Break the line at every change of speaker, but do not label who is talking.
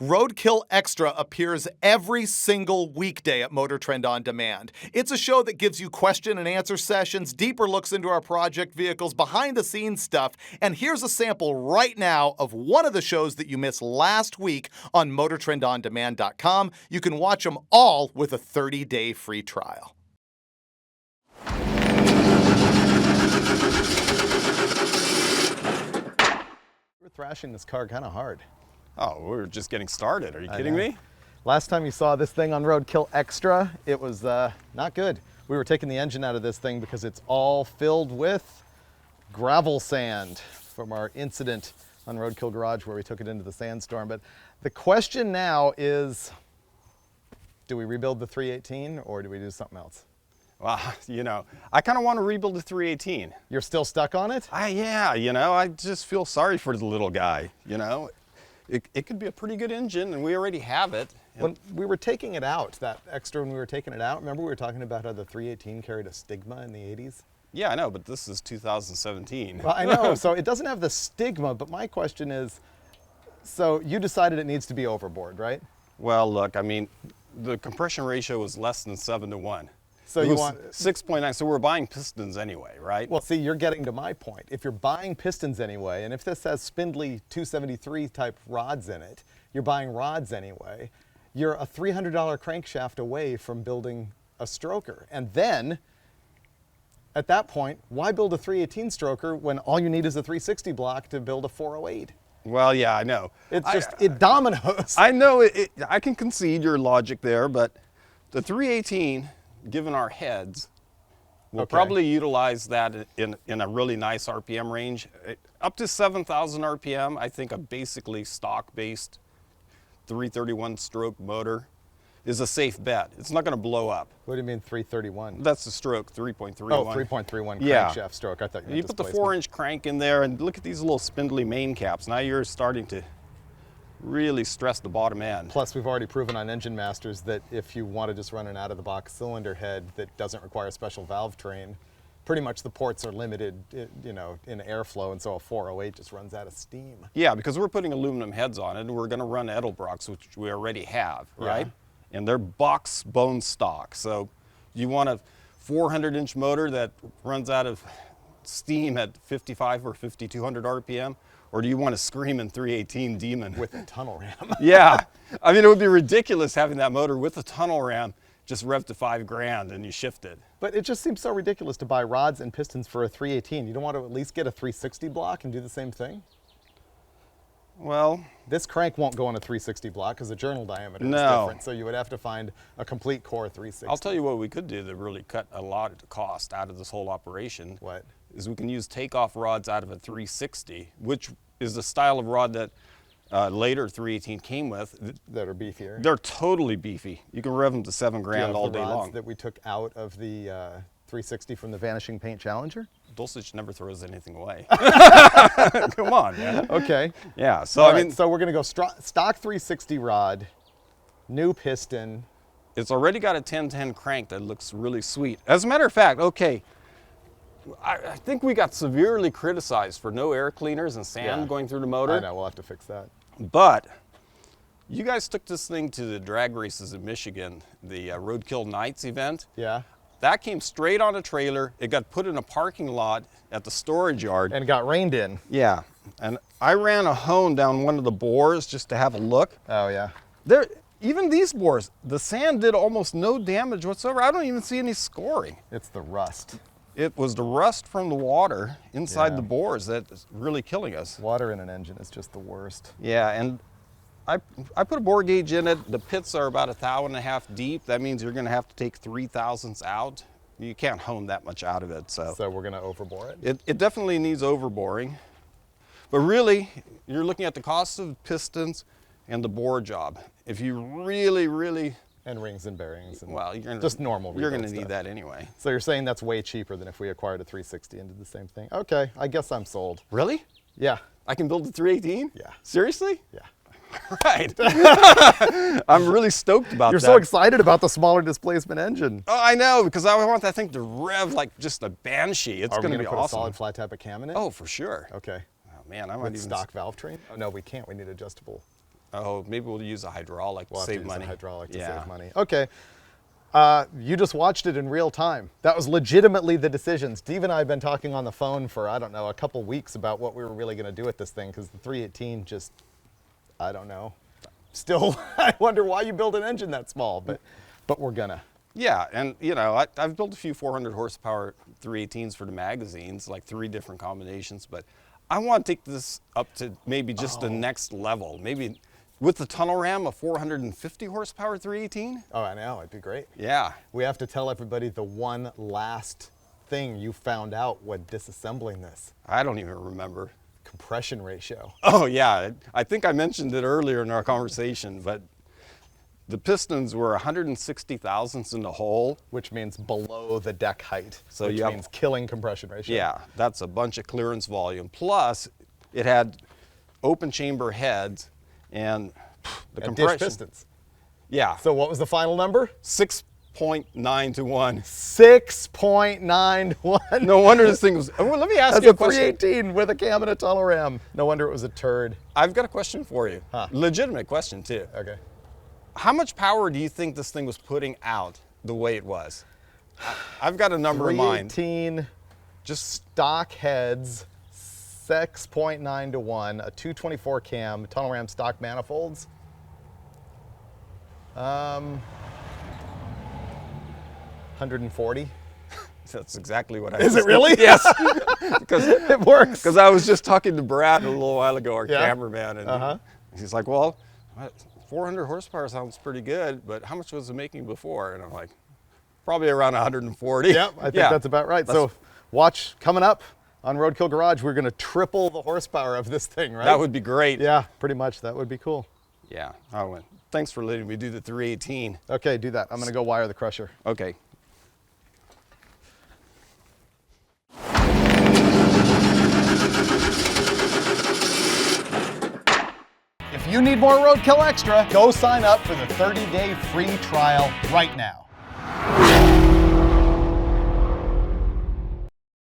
Roadkill Extra appears every single weekday at Motor Trend On Demand. It's a show that gives you question and answer sessions, deeper looks into our project vehicles, behind the scenes stuff, and here's a sample right now of one of the shows that you missed last week on MotorTrendOnDemand.com. You can watch them all with a 30-day free trial.
We're thrashing this car kind of hard.
Oh, we're just getting started. Are you kidding me?
Last time you saw this thing on Roadkill Extra, it was not good. We were taking the engine out of this thing because it's all filled with gravel sand from our incident on Roadkill Garage where we took it into the sandstorm. But the question now is, do we rebuild the 318 or do we do something else?
Well, you know, I kind of want to rebuild the 318.
You're still stuck on it?
Yeah, you know, I just feel sorry for the little guy, you know. It could be a pretty good engine, and we already have it.
When we were taking it out, that Extra, when we were taking it out, remember we were talking about how the 318 carried a stigma in the 80s?
Yeah, I know, but this is 2017.
Well, I know, so it doesn't have the stigma, but my question is, so you decided it needs to be overboard, right?
Well, look, I mean, the compression ratio was less than 7-to-1.
So you want
6.9, so we're buying pistons anyway, right?
Well, see, you're getting to my point. If you're buying pistons anyway, and if this has spindly 273 type rods in it, you're buying rods anyway, you're a $300 crankshaft away from building a stroker. And then, at that point, why build a 318 stroker when all you need is a 360 block to build a 408?
Well, yeah, I know.
It's just, it dominoes.
I know, I can concede your logic there, but the 318, given our heads, we'll probably utilize that in a really nice RPM range. Up to 7,000 RPM, I think a basically stock-based 331 stroke motor is a safe bet. It's not going to blow up.
What do you mean 331?
That's the stroke, 3.31.
Oh, 3.31
Yeah.
crankshaft stroke. I thought
You put the 4-inch crank in there, and look at these little spindly main caps. Now you're starting to really stress the bottom end.
Plus, we've already proven on Engine Masters that if you want to just run an out-of-the-box cylinder head that doesn't require a special valve train, pretty much the ports are limited, you know, in airflow, and so a 408 just runs out of steam.
Yeah, because we're putting aluminum heads on it, and we're going to run Edelbrocks, which we already have, right? Yeah. And they're box bone stock. So you want a 400-inch motor that runs out of steam at 55 or 5,200 RPM? Or do you want a screaming 318 Demon?
With a tunnel ram.
Yeah. I mean, it would be ridiculous having that motor with a tunnel ram just rev to $5,000 and you shift it.
But it just seems so ridiculous to buy rods and pistons for a 318. You don't want to at least get a 360 block and do the same thing?
Well,
this crank won't go on a 360 block because the journal diameter is different. So you would have to find a complete core 360.
I'll tell you what we could do to really cut a lot of the cost out of this whole operation.
What?
Is we can use takeoff rods out of a 360, which is the style of rod that later 318 came with.
That are beefier.
They're totally beefy. You can rev them to $7,000 all day long.
Rods that we took out of the 360 from the Vanishing Paint Challenger?
Dulcich never throws anything away. Come on, man.
Okay.
Yeah, so
I
mean,
so we're gonna go stock 360 rod, new piston.
It's already got a 1010 crank that looks really sweet. As a matter of fact, okay, I think we got severely criticized for no air cleaners and sand going through the motor.
I know, we'll have to fix that.
But you guys took this thing to the drag races in Michigan, the Roadkill Nights event.
Yeah.
That came straight on a trailer. It got put in a parking lot at the storage yard.
And got rained in.
Yeah. And I ran a hone down one of the bores just to have a look.
Oh, yeah.
Even these bores, the sand did almost no damage whatsoever. I don't even see any scoring.
It's the rust.
It was the rust from the water inside the bores that's really killing us.
Water in an engine is just the worst.
Yeah, and I put a bore gauge in it. The pits are about 1.5 thou deep. That means you're going to have to take 3/1000 out. You can't hone that much out of it. So
we're going to overbore it?
It definitely needs overboring. But really, you're looking at the cost of pistons and the bore job. If you really...
And rings and bearings. And
well, you're gonna,
just normal.
You're going to need that anyway.
So you're saying that's way cheaper than if we acquired a 360 and did the same thing? Okay, I guess I'm sold.
Really?
Yeah.
I can build a 318?
Yeah.
Seriously?
Yeah.
Right. I'm really stoked about that.
You're so excited about the smaller displacement engine.
Oh, I know, because I want that thing to rev like just a banshee. It's going to be awesome.
Are we going to put a solid flat type of cam in it?
Oh, for sure.
Okay.
Oh, man, I might
With
even...
stock valve train? Oh, no, we can't. We need adjustable.
Oh, maybe we'll use a hydraulic to save money.
Hydraulic to
Yeah.
save money. Okay. You just watched it in real time. That was legitimately the decision. Steve and I have been talking on the phone for, I don't know, a couple weeks about what we were really going to do with this thing, because the 318 just, I don't know. Still, I wonder why you build an engine that small, but we're gonna.
Yeah, and you know, I've built a few 400 horsepower 318s for the magazines, like 3 different combinations, but I want to take this up to maybe just the next level. Maybe with the tunnel ram, a 450 horsepower 318.
Oh, I know, it'd be great.
Yeah.
We have to tell everybody the one last thing you found out when disassembling this.
I don't even remember.
Compression ratio.
Oh yeah, I think I mentioned it earlier in our conversation, but the pistons were 160 thousandths in the hole.
Which means below the deck height,
So
which
you have-
means killing compression ratio.
Yeah, that's a bunch of clearance volume. Plus, it had open chamber heads and the
And dish
compression.
pistons.
Yeah,
So what was the final number?
6.9 to 1.
6.91.
No wonder this thing was. Well, let me ask
That's
you
a
a question.
318 with a cam and a tunnel ram. No wonder it was a turd.
I've got a question for you.
Huh.
Legitimate question too.
Okay.
How much power do you think this thing was putting out the way it was? I've got a number in mind.
318
Just
stock heads, 6.9 to 1, a 224 cam, tunnel ram stock manifolds. 140.
that's exactly what I.
Is it really?
Yes. Because
It works.
I was just talking to Brad a little while ago, our
Yeah?
cameraman, and he's like, "Well, 400 horsepower sounds pretty good, but how much was it making before?" And I'm like, "Probably around 140."
Yep, I think that's about right. So watch coming up on Roadkill Garage, we're going to triple the horsepower of this thing, right?
That would be great.
Yeah, pretty much. That would be cool.
Yeah. I went. Thanks for letting me do the 318.
Okay, do that. I'm going to go wire the crusher.
Okay.
If you need more Roadkill Extra, go sign up for the 30-day free trial right now.